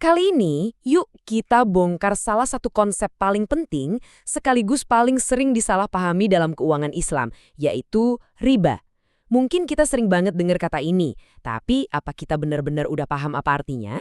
Kali ini, yuk kita bongkar salah satu konsep paling penting sekaligus paling sering disalahpahami dalam keuangan Islam, yaitu riba. Mungkin kita sering banget dengar kata ini, tapi apa kita benar-benar udah paham apa artinya?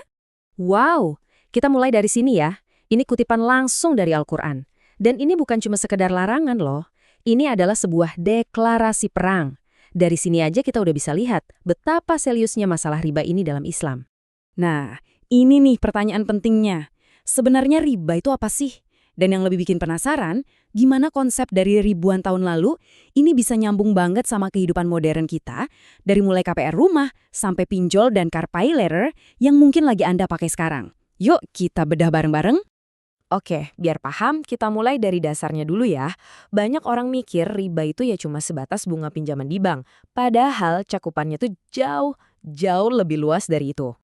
Wow, kita mulai dari sini ya. Ini kutipan langsung dari Al-Quran. Dan ini bukan cuma sekedar larangan loh. Ini adalah sebuah deklarasi perang. Dari sini aja kita udah bisa lihat betapa seriusnya masalah riba ini dalam Islam. Nah, ini nih pertanyaan pentingnya. Sebenarnya riba itu apa sih? Dan yang lebih bikin penasaran, gimana konsep dari ribuan tahun lalu ini bisa nyambung banget sama kehidupan modern kita, dari mulai KPR rumah sampai pinjol dan car pay later yang mungkin lagi Anda pakai sekarang. Yuk kita bedah bareng-bareng. Oke, biar paham, kita mulai dari dasarnya dulu ya. Banyak orang mikir riba itu ya cuma sebatas bunga pinjaman di bank. Padahal cakupannya tuh jauh lebih luas dari itu.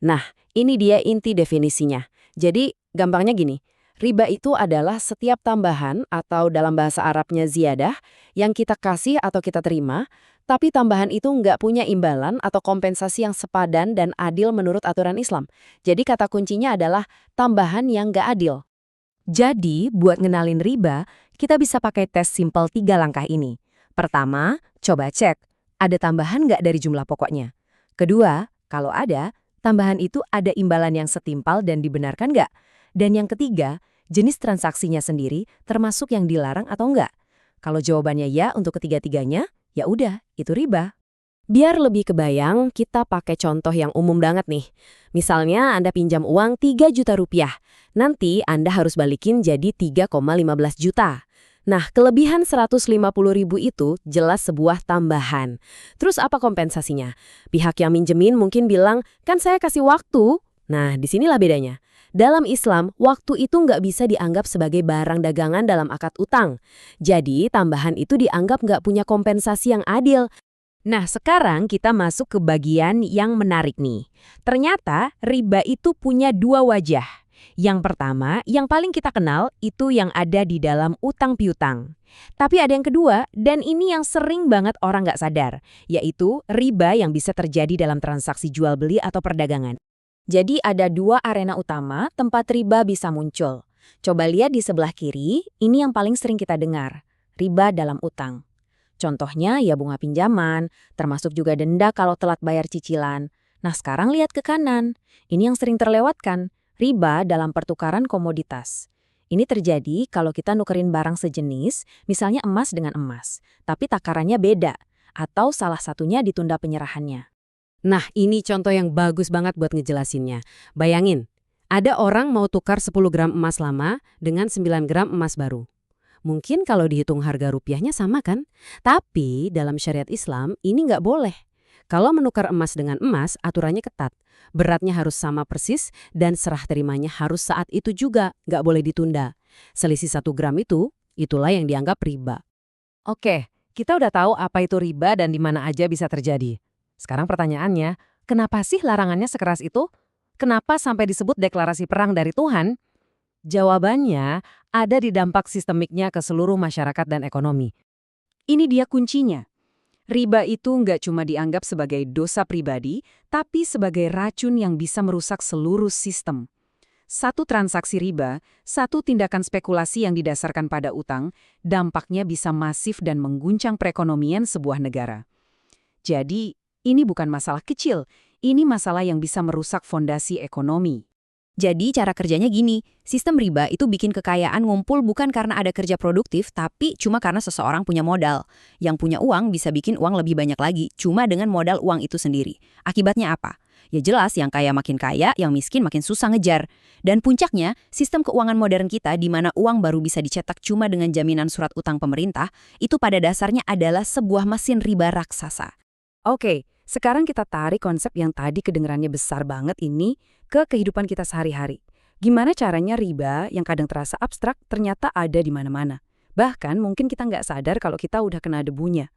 Nah, ini dia inti definisinya. Jadi, gampangnya gini. Riba itu adalah setiap tambahan atau dalam bahasa Arabnya ziyadah yang kita kasih atau kita terima, tapi tambahan itu nggak punya imbalan atau kompensasi yang sepadan dan adil menurut aturan Islam. Jadi kata kuncinya adalah tambahan yang nggak adil. Jadi, buat ngenalin riba, kita bisa pakai tes simpel 3 langkah ini. Pertama, coba cek, ada tambahan nggak dari jumlah pokoknya? Kedua, kalau ada, tambahan itu ada imbalan yang setimpal dan dibenarkan nggak? Dan yang ketiga, jenis transaksinya sendiri termasuk yang dilarang atau nggak? Kalau jawabannya ya untuk ketiga-tiganya, ya udah, itu riba. Biar lebih kebayang, kita pakai contoh yang umum banget nih. Misalnya Anda pinjam uang 3 juta rupiah. Nanti Anda harus balikin jadi 3,15 juta. Nah, kelebihan 150.000 itu jelas sebuah tambahan. Terus apa kompensasinya? Pihak yang minjemin mungkin bilang, kan saya kasih waktu. Nah, disinilah bedanya. Dalam Islam, waktu itu nggak bisa dianggap sebagai barang dagangan dalam akad utang. Jadi, tambahan itu dianggap nggak punya kompensasi yang adil. Nah, sekarang kita masuk ke bagian yang menarik nih. Ternyata riba itu punya dua wajah. Yang pertama, yang paling kita kenal, itu yang ada di dalam utang piutang. Tapi ada yang kedua, dan ini yang sering banget orang nggak sadar, yaitu riba yang bisa terjadi dalam transaksi jual beli atau perdagangan. Jadi ada dua arena utama tempat riba bisa muncul. Coba lihat di sebelah kiri, ini yang paling sering kita dengar, riba dalam utang. Contohnya ya bunga pinjaman, termasuk juga denda kalau telat bayar cicilan. Nah sekarang lihat ke kanan, ini yang sering terlewatkan, riba dalam pertukaran komoditas. Ini terjadi kalau kita nukerin barang sejenis, misalnya emas dengan emas, tapi takarannya beda, atau salah satunya ditunda penyerahannya. Nah ini contoh yang bagus banget buat ngejelasinnya. Bayangin, ada orang mau tukar 10 gram emas lama dengan 9 gram emas baru. Mungkin kalau dihitung harga rupiahnya sama kan? Tapi dalam syariat Islam ini nggak boleh. Kalau menukar emas dengan emas, aturannya ketat. Beratnya harus sama persis dan serah terimanya harus saat itu juga, nggak boleh ditunda. Selisih 1 gram itu, itulah yang dianggap riba. Oke, kita udah tahu apa itu riba dan di mana aja bisa terjadi. Sekarang pertanyaannya, kenapa sih larangannya sekeras itu? Kenapa sampai disebut deklarasi perang dari Tuhan? Jawabannya ada di dampak sistemiknya ke seluruh masyarakat dan ekonomi. Ini dia kuncinya. Riba itu nggak cuma dianggap sebagai dosa pribadi, tapi sebagai racun yang bisa merusak seluruh sistem. Satu transaksi riba, satu tindakan spekulasi yang didasarkan pada utang, dampaknya bisa masif dan mengguncang perekonomian sebuah negara. Jadi, ini bukan masalah kecil, ini masalah yang bisa merusak fondasi ekonomi. Jadi cara kerjanya gini, sistem riba itu bikin kekayaan ngumpul bukan karena ada kerja produktif, tapi cuma karena seseorang punya modal. Yang punya uang bisa bikin uang lebih banyak lagi, cuma dengan modal uang itu sendiri. Akibatnya apa? Ya jelas, yang kaya makin kaya, yang miskin makin susah ngejar. Dan puncaknya, sistem keuangan modern kita di mana uang baru bisa dicetak cuma dengan jaminan surat utang pemerintah, itu pada dasarnya adalah sebuah mesin riba raksasa. Oke, sekarang kita tarik konsep yang tadi kedengarannya besar banget ini ke kehidupan kita sehari-hari. Gimana caranya riba yang kadang terasa abstrak ternyata ada di mana-mana. Bahkan mungkin kita nggak sadar kalau kita udah kena debunya.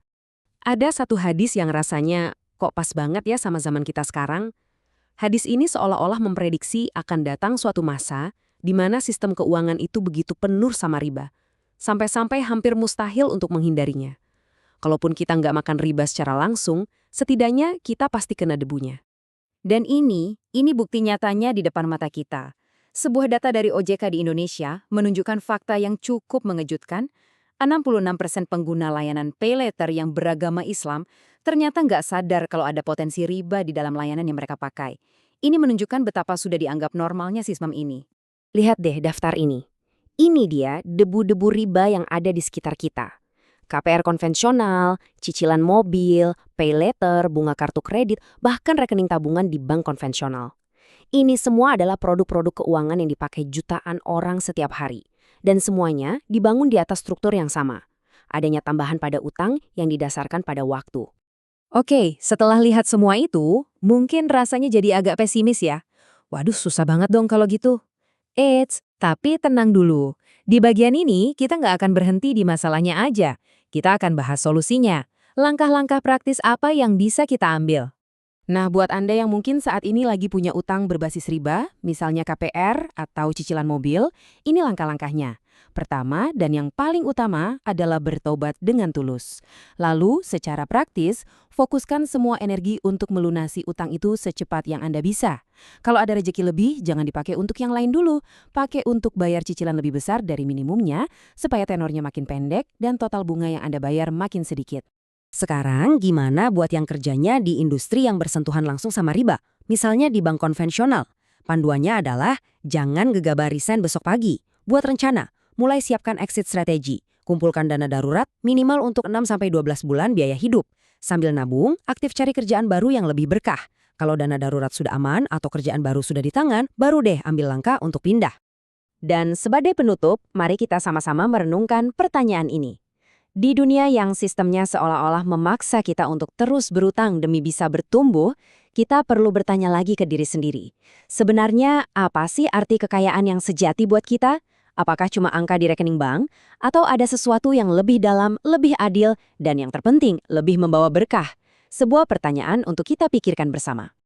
Ada satu hadis yang rasanya kok pas banget ya sama zaman kita sekarang. Hadis ini seolah-olah memprediksi akan datang suatu masa di mana sistem keuangan itu begitu penuh sama riba. Sampai-sampai hampir mustahil untuk menghindarinya. Kalaupun kita nggak makan riba secara langsung, setidaknya kita pasti kena debunya. Dan ini bukti nyatanya di depan mata kita. Sebuah data dari OJK di Indonesia menunjukkan fakta yang cukup mengejutkan. 66% pengguna layanan pay later yang beragama Islam ternyata nggak sadar kalau ada potensi riba di dalam layanan yang mereka pakai. Ini menunjukkan betapa sudah dianggap normalnya sistem ini. Lihat deh daftar ini. Ini dia debu-debu riba yang ada di sekitar kita. KPR konvensional, cicilan mobil, pay later, bunga kartu kredit, bahkan rekening tabungan di bank konvensional. Ini semua adalah produk-produk keuangan yang dipakai jutaan orang setiap hari. Dan semuanya dibangun di atas struktur yang sama. Adanya tambahan pada utang yang didasarkan pada waktu. Oke, setelah lihat semua itu, mungkin rasanya jadi agak pesimis ya. Waduh, susah banget dong kalau gitu. Eits, tapi tenang dulu. Di bagian ini, kita nggak akan berhenti di masalahnya aja. Kita akan bahas solusinya. Langkah-langkah praktis apa yang bisa kita ambil. Nah, buat Anda yang mungkin saat ini lagi punya utang berbasis riba, misalnya KPR atau cicilan mobil, ini langkah-langkahnya. Pertama, dan yang paling utama adalah bertobat dengan tulus. Lalu, secara praktis, fokuskan semua energi untuk melunasi utang itu secepat yang Anda bisa. Kalau ada rejeki lebih, jangan dipakai untuk yang lain dulu. Pakai untuk bayar cicilan lebih besar dari minimumnya, supaya tenornya makin pendek dan total bunga yang Anda bayar makin sedikit. Sekarang gimana buat yang kerjanya di industri yang bersentuhan langsung sama riba? Misalnya di bank konvensional. Panduannya adalah jangan gegabah resign besok pagi. Buat rencana, mulai siapkan exit strategi. Kumpulkan dana darurat minimal untuk 6-12 bulan biaya hidup. Sambil nabung, aktif cari kerjaan baru yang lebih berkah. Kalau dana darurat sudah aman atau kerjaan baru sudah di tangan, baru deh ambil langkah untuk pindah. Dan sebagai penutup, mari kita sama-sama merenungkan pertanyaan ini. Di dunia yang sistemnya seolah-olah memaksa kita untuk terus berutang demi bisa bertumbuh, kita perlu bertanya lagi ke diri sendiri. Sebenarnya, apa sih arti kekayaan yang sejati buat kita? Apakah cuma angka di rekening bank? Atau ada sesuatu yang lebih dalam, lebih adil, dan yang terpenting, lebih membawa berkah? Sebuah pertanyaan untuk kita pikirkan bersama.